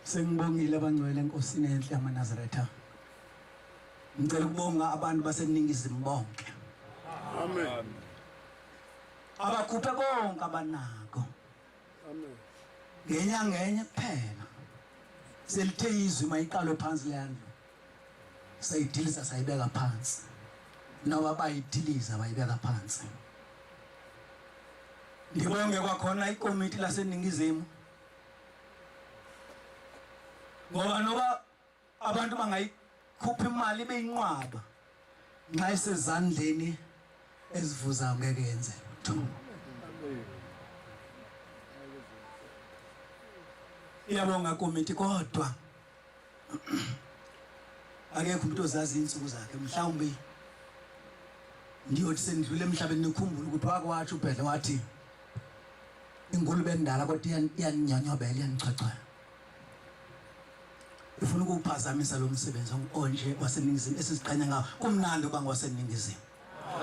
Sengibongile abangcwele enkosini enhle yamaNazaretha. Ngicela ukubonga abantu baseningizimu bonke. Amen. Abakhuphe konke abanako. Amen. Ngenyanga enye kuphela. Selithe izwi mayiqalwe phansi lendlu. Sayidiliza sayibeka phansi. Noma bayidiliza bayibeka phansi. Ngibonge kwakhona ikomiti laseningizimu. Ngoba noba abantu bangayikhupha imali beyinqwaba nxa isezandleni ezivuzayo ngeke yenze lutho. Iyabonga komiti kodwa akekho umuntu ozazi insuku zakhe mhlawumbe ndiyothi sendlule emhlabeni nikhumbula ukuthi wakwathi uBhedla wathi ingulube endala kodwa iyanyanyobela iyanichachwa. Ufuna ukuphazamisa lo msebenzi onje waseningizimu esiziqanya ngawo kumnandi ubanga waseningizimu.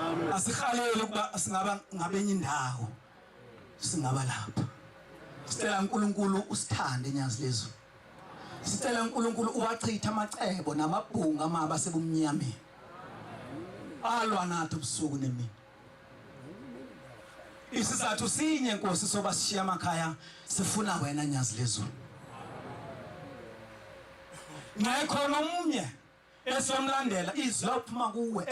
Amen. Asihalele ukuba singaba ngabenye indawo singaba lapha. Sicela uNkulunkulu usithande enyazi lezo. Sicela uNkulunkulu uwachitha amacebo namabhunga amaba sebumnyameni. Alwa nathi ubusuku nemini. Isizathu sinye Nkosi soba sishiya amakhaya sifuna wena nyazi lezo. Ngayikhona umunye esiyomlandela izwi laphuma kuwe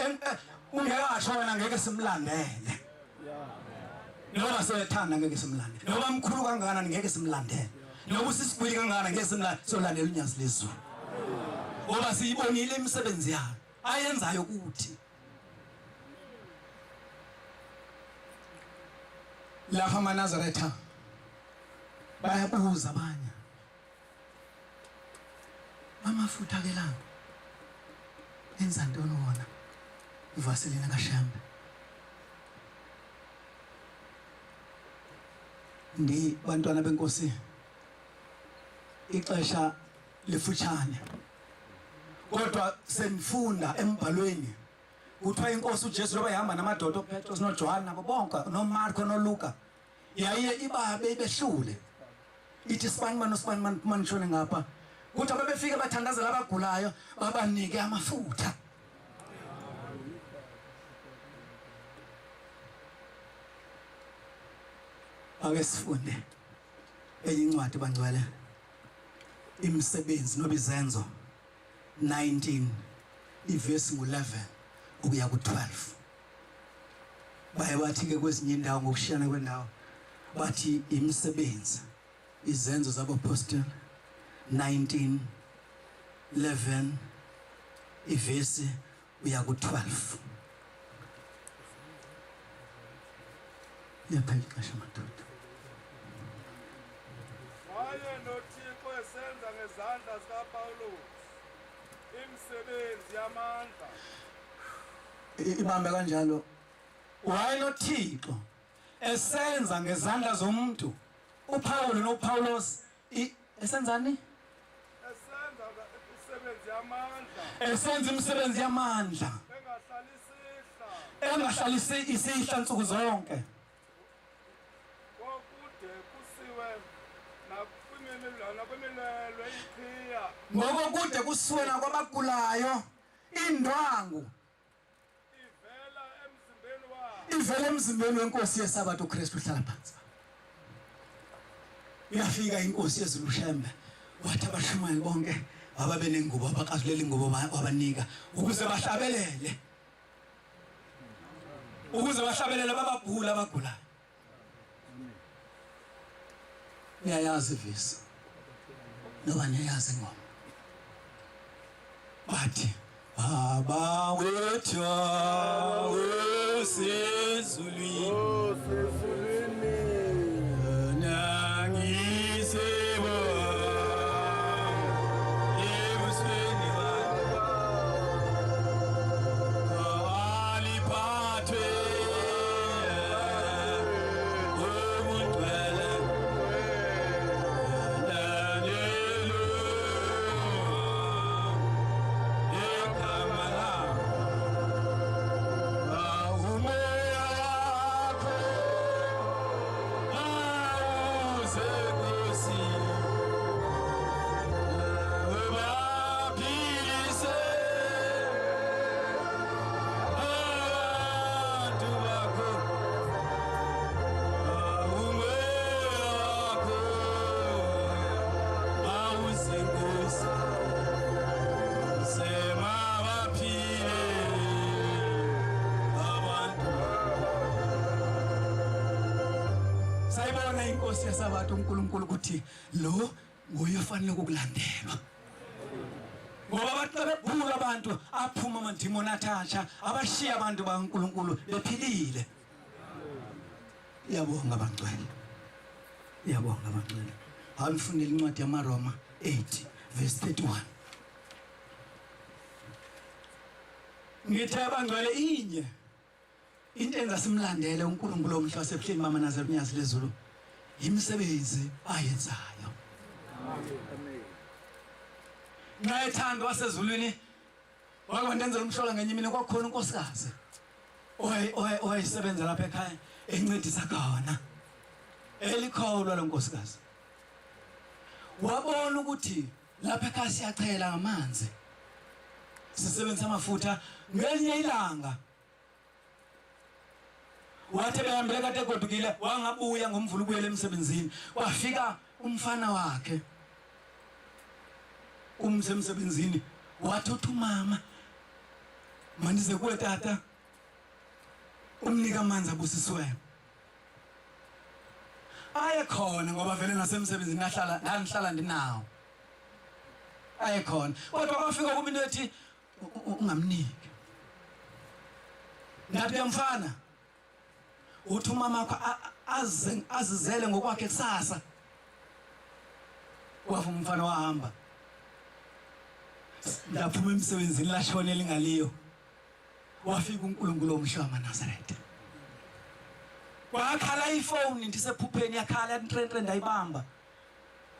ungekasho wena ngeke simlandele. Noma sethanda ngeke simlandele. Noma mkhulu kangakanani ngeke simlandele. Noma sisibili kangakanani ngeke simlandele solandela uNyazi lezulu. Ngoba siyibonile imisebenzi yakhe ayenzayo ukuthi lapha amaNazaretha bayabuza abanye amafutha ke la enza ntoni wona uvaselina kaShembe ndi bantwana benkosi ixesha lifutshane kodwa senifunda embhalweni kuthiwa inkosi uJesu loba ihamba namadoda uPetros noJohn nabo bonke noMarko noLuka yaye ibabe behlule ithi sibani manishone ngapha kuthi ababefika bathandazela abagulayo babanike amafutha. Ake sifunde enye incwadi bangcwele imisebenzi noba izenzo 19 ivesi ngo11 ukuya ku12. Baye bathi ke kwezinye indawo ngokushiyana kwendawo bathi imisebenzi izenzo zabapostoli 19 11 ivesi uya ku12. Yaphela ixesha madoda. Waye noThixo esenza ngezandla zikaPawulos imisebenzi yamandla. Ibambe kanjalo. Waye noThixo esenza ngezandla zomuntu uPawulo noPawulos esenzani? Esenza imisebenzi yamandla. Esenza imisebenzi yamandla. Engahlalisi isihla insuku zonke. Ngokude kusiwe nakwabagulayo indwangu ivela emzimbeni wenkosi yeSabatha uKristu uhlala phansi. Yafika inkosi yezulu Shembe wathi abashumayeli bonke ababe nengubo abaqazulela ingubo wabanika ukuze bahlabelele bababhula abagulayo. Niyayazi visi noba niyayazi ngoma bathi abawethu osezulwini nangisebo ebusweni aliphathwe sayibona inkosi yasabantu uNkulunkulu ukuthi lo nguye ofanele ukulandelwa. Ngoba abantu bebhula abantu aphuma amandimoni athatsha abashiya abantu baNkulunkulu bephilile. Iyabonga abangcwele. Iyabonga abangcwele. Awufunele incwadi yamaRoma 8 verse 31. Ngithe abangcwele inye into enza simlandele uNkulunkulu omhle wasebuhleni mama Nazareth uNyazi lezulu imisebenzi ayenzayo. Amen. Ngayethanda wasezulwini wakwendenzela umhlola ngenye imini kwakhona unkosikazi owayesebenza lapha ekhaya encedisa khona elikholwa lo nkosikazi. Wabona ukuthi lapha ekhaya siyachela ngamanzi sisebenzisa amafutha ngelinye ilanga wathi behambele kade godukile wangabuya ngomvula ubuyele emsebenzini kwafika umfana wakhe umsebenzini wathi uthi mama mandize kuwe tata umnika amanzi abusisiweyo ayekhona ngoba vele nasemsebenzini ngihlala ndinawo ayekhona kodwa kwafika kuba into ethi ungamniki ngathi mfana uthi umama wakho azizele ngokwakhe kusasa wavuma umfana wahamba laphuma emsebenzini lashona elingaliyo wafika uNkulunkulu omhle waNazaretha wakhala ifoni ndisephupheni yakhala intrentre ndayibamba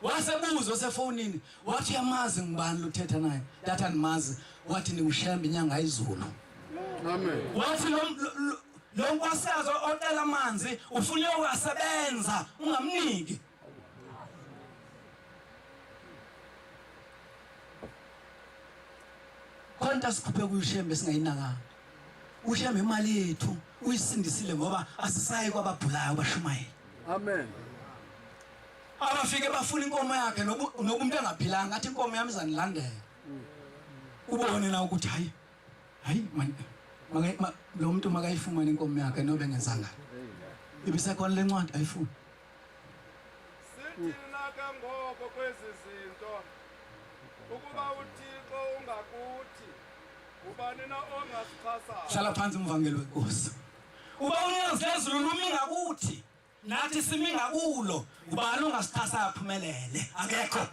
wasebuzo sefonini wathi yamazi ngibani luthetha naye datha ndimazi wathi ninguShembe inyanga izulu. Amen. Wathi lo nkosikazi ocela amanzi ufuna ukusebenza ungamniki. Konta sikhuphe kuShembe singayinaka. uShembe imali yethu uyisindisile ngoba asisayi kwababhulayo bashumayeli. Amen. Abafike bafuna inkomo yakhe nokumuntu engaphilanga athi inkomo yami izanilandela. Ubone na ukuthi hayi lo muntu makayifumane inkomo yakhe nobe ngenzanga. Ibisekhona lencwadi ayifuni. Sithi naka ngoba kwezi zinto ukuba uThixo ungakuthi ubani na ongasichasa. Hlala phansi umvangeli wenkosi. Uba uNyazi lezulu lumi ngakuthi nathi simi ngakulo ubani ongasichasa aphumelele akekho.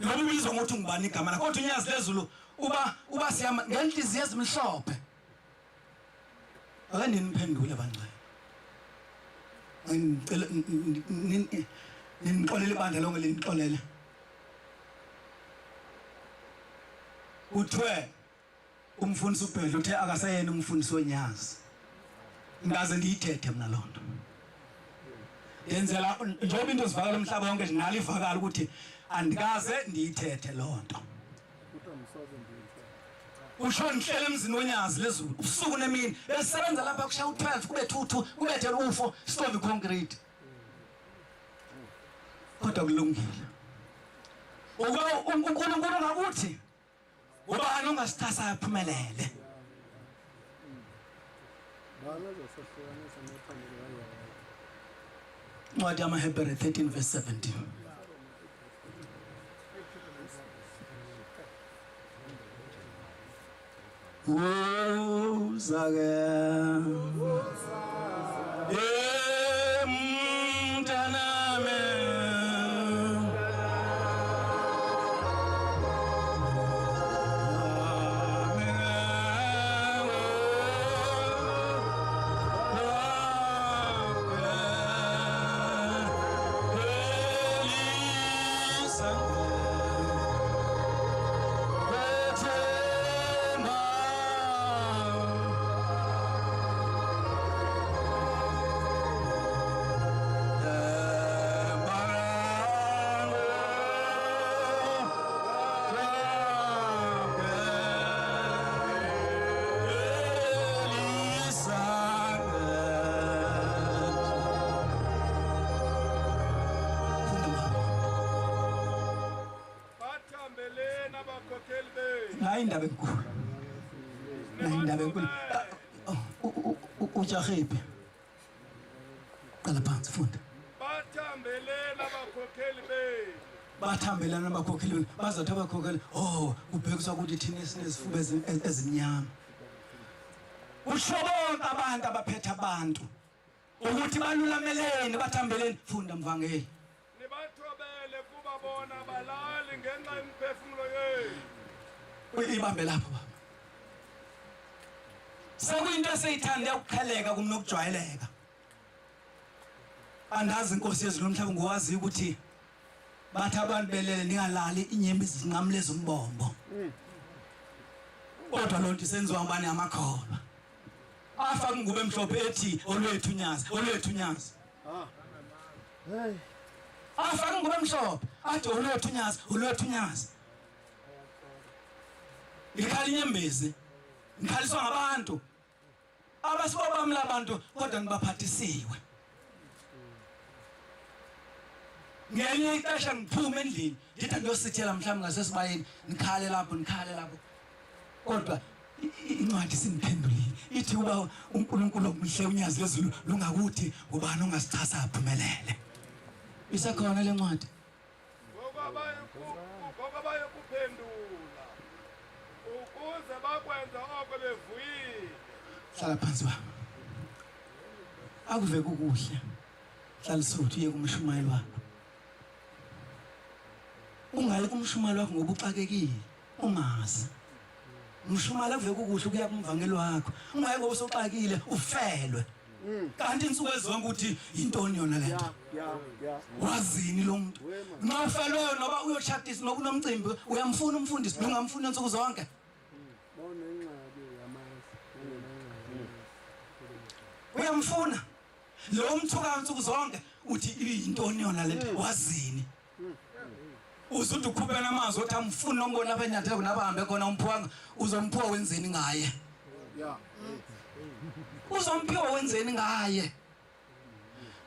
Lo bizo ngothi ngubani igama lakho kodwa uNyazi lezulu uba siyama ngenhliziyo ezimhlophe. Ake niniphendule bangcwele. Ngicela ninixolele ibandla lonke linixolele. Uthwe umfundisi uBhedla uthe akasayena umfundisi weNyazi. Ngaze ndiyithethe mina lonto. Yenzela njengoba into zivakala umhlaba wonke nginalo ivakala ukuthi andikaze ndiyithethe lonto. Usho ngihlele emzini weNyazi lezulu usuku nemini besebenza lapha kushaya u12 kube 2 kubethe u4 stove concrete. Kodwa kulungile. Uba uNkulunkulu ngakuthi ubani ongasithasa aphumelele. Ncwadi yamaHebhere 13 verse 17. Indaba enkulu. Indaba enkulu. Ujahepe. qala phansi funda bathambelela abakhokheli benu bathambelana abakhokheli bazothi abakhokheli kubhekiswa ukuthi thina sinezifuba ezimnyama usho bonke abantu abaphethe abantu ukuthi balulameleni bathambeleni funda mvangeli nibathobele kuba bona balali ngenxa yemiphefumulo yenu uyibambe lapho baba sekuyinto eseyithande ukukhaleka kumnokujwayeleka andazi inkosi yezulu nomhlaba ngowazi ukuthi bathi abantu belele ningalali inyembe izinqamle zombombo kodwa lonto isenziwa ngubani amakholwa afaka ngube emhlophe ethi olwethu uNyazi afaka ngube emhlophe athi olwethu uNyazi ikhali inyembezi ngikhaliswa ngabantu abasibabamla abantu kodwa ngibaphathisiwe ngenye ixesha ngiphume endlini ndithi ngiyosithela mhlawumbe ngasesibayeni nikhale lapho kodwa incwadi singiphendulile ithi uba uNkulunkulu omhle uNyazi lezulu lungakuthi ubani ongasichasa aphumelele isakhona le ncwadi ngoba bayokuphendula ukuze bakwenza oko bevuyile hlala phansi baba akuve kukuhle hlala sothi uye kumshumayeli wakho ungayi kumshumayeli wakho ngoba uxakekile ungazi umshumayeli akuve kukuhle ukuya kumvangeli wakho ungayi ngoba usoxakile ufelwe kanti insuku ezonke ukuthi intoni yona lento wazini lo muntu nxa ufelweyo noba uyoshadisa nokunomcimbi uyamfuna umfundisi ungamfuni insuku zonke uyamfuna lo mthuka insuku zonke uthi intoni yona lento wazini uzuthi ukhuphe amazwi othi amfuni nombona lapha enyathela kunabahambe khona umphuwanga uzomphuwa wenzeni ngaye uzomphiwa wenzeni ngaye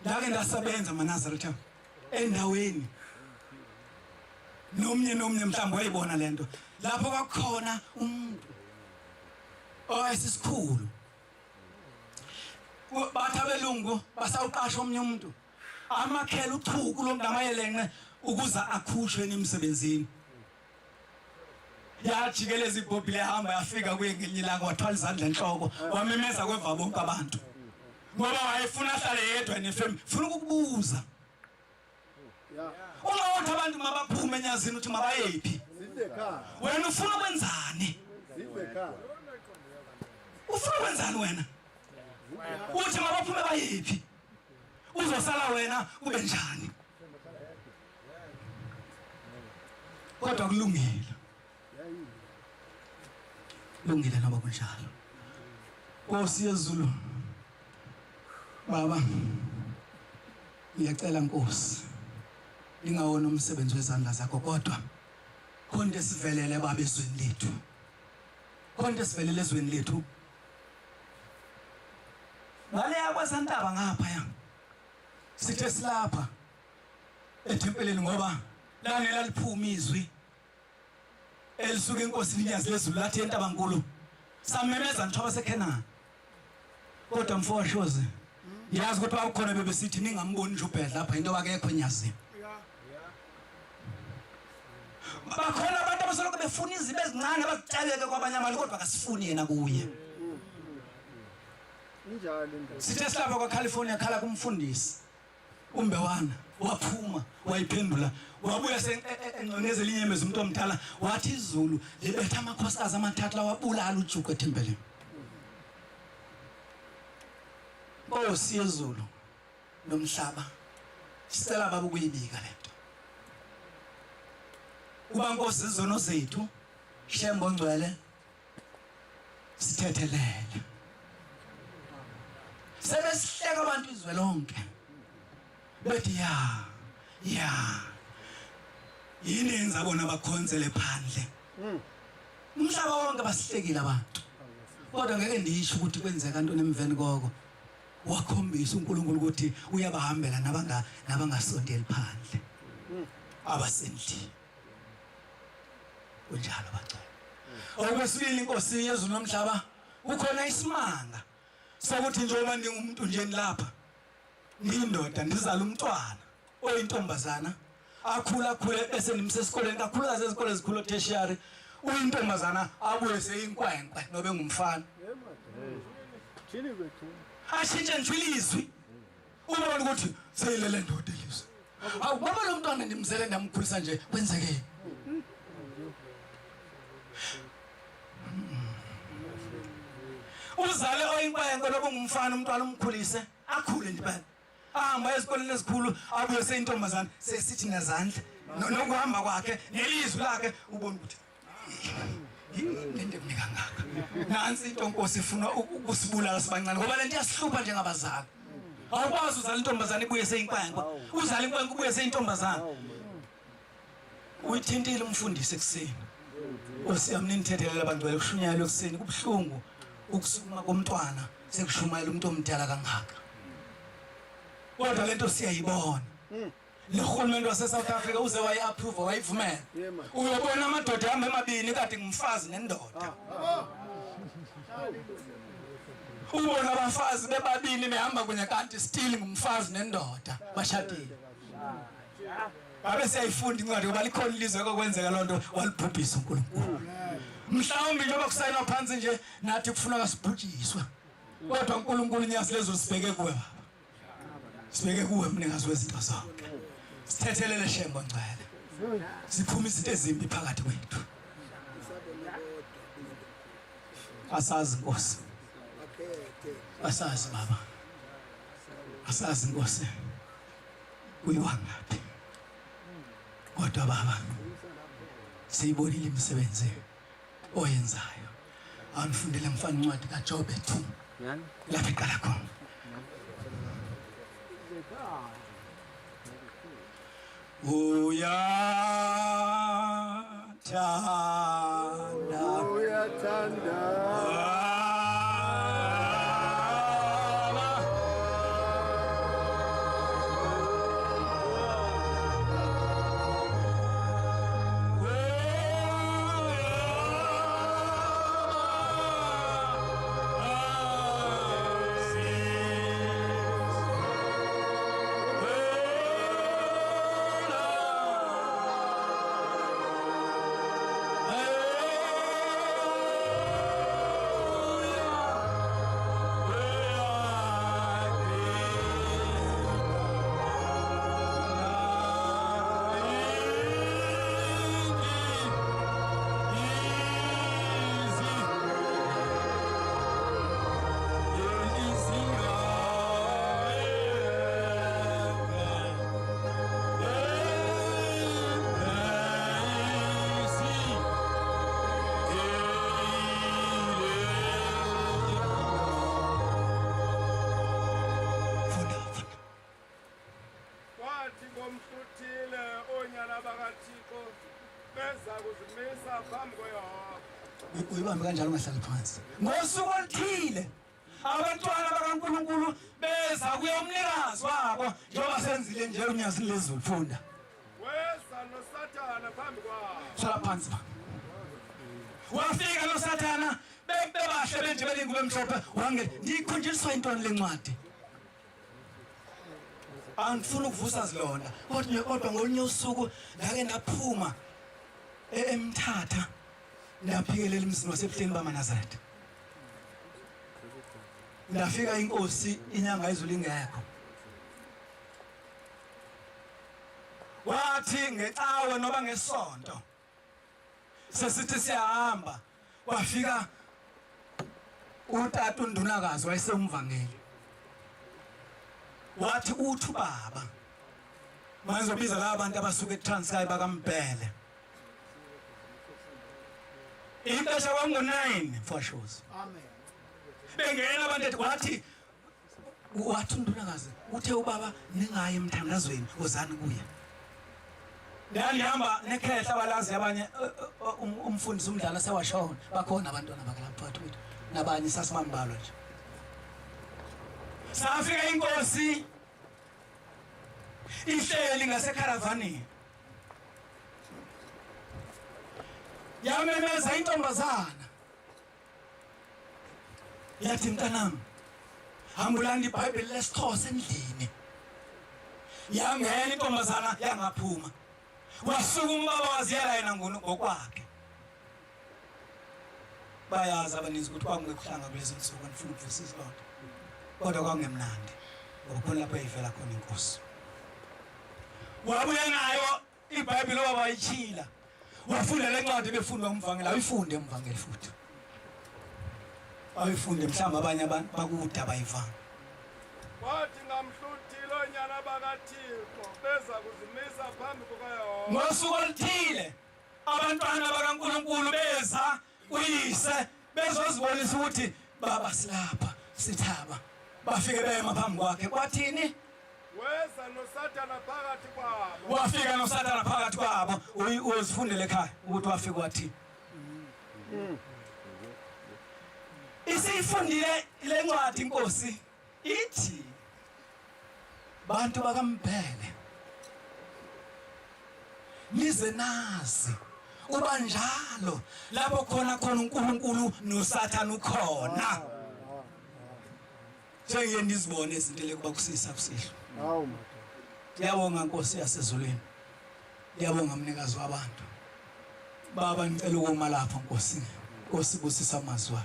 ndake ndasebenza maNazaretha endaweni nomnye mhlawumbe wayibona lento lapho kwakhona umuntu oyisikhulu bathi abelungu basawuqasha omnye umuntu amakhela uchuku lo muntu amayelenqe ukuza akhushwe emsebenzini yajikeleza ibhobhile ehamba yafika kuye ngelinye ilanga wathwala izandla enhloko wamemeza kweva bonke abantu ngoba wayefuna ahlale yedwa nefem funa ukukubuza ungawothi abantu mabaphume enyazini uthi mabayephi wena ufuna ukwenzani wena uthi mabaphume bayephi uzosala wena ube njani kodwa kulungile noma kunjalo Nkosi yezulu baba ngiyacela Nkosi ningawona umsebenzi wezandla zakho kodwa khonde sivelele baba ezweni lethu ngale yakwasantaba ngapha sithe silapha ethempeleni ngoba lana laliphuma izwi elisuka enkosini uNyazi lezulu lathi entabankulu samemeza nithoba seKenani kodwa mfowashoze yazi ukuthi bakhona bebesithi ningamboni nje uBhedla lapha into akekho enyazini bakhona abantu abasoloko befuna izinto ezincane abazicabeke kwabanye abantu kodwa akasifuni yena kuye sithe silapha kwaCalifornia khala kumfundisi umbewana waphuma wayiphendula wabuya engconezela inyembezi umuntu omdala wathi izulu libetha amakhosikazi amathathu lawabulala uJuku ethempelini Nkosi yezulu nomhlaba sicela baba ukuyibika lento kuba Nkosi izono zethu Shembe ongcwele sithethelele sebesihleka abantu izwe lonke bethi ya yini yenza bona bakhonzele phandle umhlaba wonke basihlekile abantu kodwa ngeke ndisho ukuthi kwenzeka into nemveni koko wakhombisa uNkulunkulu ukuthi uyabahambela nabangasondeli phandle abasendli kunjalo bacela okwesibili Inkosi yezulu nomhlaba kukhona isimanga sokuthi njengoba ningumuntu nje nilapha ngiyindoda ndizala umntwana oyintombazana akhula bese nimsesikoleni kakhulukazi ezikoleni ezikhulu tertiary uyintombazana abuye seyinkwenkwe nobe ngumfana ashintshe njwilizwi ubona ukuthi seyilele ndoda elizwe ngoba lo mntwana ndimzele ndamkhulisa nje kwenzeke uzale oyinkwenkwe nobe ngumfana umntwana umkhulise akhule nje bani ahamba esikoleni esikhulu abuye seyintombazana sesithi nezandla nokuhamba kwakhe nelizwi lakhe ubona ukuthi ngende kunika ngaka nansi into Nkosi ifuna ukusibulala sibancane ngoba lento iyasihlupha njengabazali awukwazi uzala intombazana ibuye seyinkwenkwe uzala inkwenkwe ibuye seyintombazana uyithintile umfundisi ekseni Nkosi yami ninithethelele abangcwele kushunyayelwe ekseni kubhlungu ukusukuma komntwana sekushumayela umuntu omdala kangaka kodwa lento siyayibona lo hulumeni wase South Africa uze wayi-approve wayivumela uyobona amadoda ahamba emabini kade ngumfazi nendoda ubona abafazi bebabini behamba kunye kanti still ngumfazi nendoda bashadile ngabe siyayifunda incwadi ngoba likhona ilizwe kokwenzeka loo nto walibhubhisa uNkulunkulu mhlawumbe njengoba kusayinwa phansi nje nathi kufuna kasibhujiswe kodwa uNkulunkulu uNyazi lezulu sibheke kuwe baba sibheke kuwe mnikazi wezinto zonke sithethelele Shembe ngcwele siphuma izinto ezimbi phakathi kwethu asazi Nkosi asazi baba asazi Nkosi kuyiwa ngaphi kodwa baba siyibonile imisebenzi oyenzayo anifundele mfana incwadi kaJob 2 lapha iqala khona uyathanda uyibambe kanjalo ungahlali phansi ngosuku oluthile abantwana bakaNkulunkulu beza kuya umnikazi wabo njengoba senzile nje uNyazi lezulu funda weza noSathana phambi kwabo hlala phansi ba wafika noSathana bebahle benje belingubo emhlophe wangena ndikhunjiliswa intoni lencwadi angifuna ukuvusa zilonda kodwa ngolunye usuku ngake ndaphuma eMthatha ndaphikelela emzini wasebuhleni bamaNazaretha ndafika inkosi inyanga izulu ingekho wathi ngecawe noba ngesonto sesithi siyahamba wafika utata uNdunakazi wayesemvangeli wathi uthi baba manje ubiza laba bantu abasuka eTranskei bakaMbhele ixesha kwangu9 for sure amen bengena abantu wathi uNdunakazi uthe ubaba ningayi emthandazweni uzani kuye ndihamba nekhehla abalazi abanye umfundisi umdala sewashona bakhona abantwana bakalapha phakathi nabanye sasimambalo nje safika inkosi ihleli ngasekharavanini yamemeza intombazana yathi mntanami hambulani iBhayibheli lesiXhosa endlini yangena intombazana yangaphuma wasuka umbaba waziyela yena ngokwakhe bayazi abaninzi ukuthi kwakungekuhlanga kulezi nsuku anifuna ukuvisisa lonto kodwa kwakungemnandi ngokukhona lapho eyivela khona inkosi wabuya nayo iBhayibheli wabayitshila wafunda lencwadi befunda umvangeli ayifunde umvangeli futhi ayifunde mhlawumbe abanye abantu bakude abayivanga wathi ngamhluthile onyana bakaThixo beza kuzimisa phambi kukaYehova ngosuku oluthile abantwana bakaNkulunkulu beza uyise bezozibonisa ukuthi baba silapha sithaba bafike bema phambi kwakhe kwathini weza noSathana phakathi kwabo wafika noSathana phakathi kwabo uzifundele ekhaya ukuthi wafika wathi isifundile lencwadi inkosi ithi bantu bakaMbhele nize nazi uba njalo lapho khona uNkulunkulu noSathana ukhona njengoba nizibone izinto lekuba kusisa kusihlo ngiyabonga Nkosi yasezulwini ngiyabonga mnikazi wabantu baba ngicela ukuma lapha Nkosi Nkosi busisa amazwi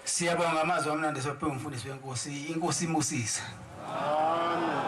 siyabonga amazwi amnandi sophe umfundisi wenkosi inkosi imusisa amen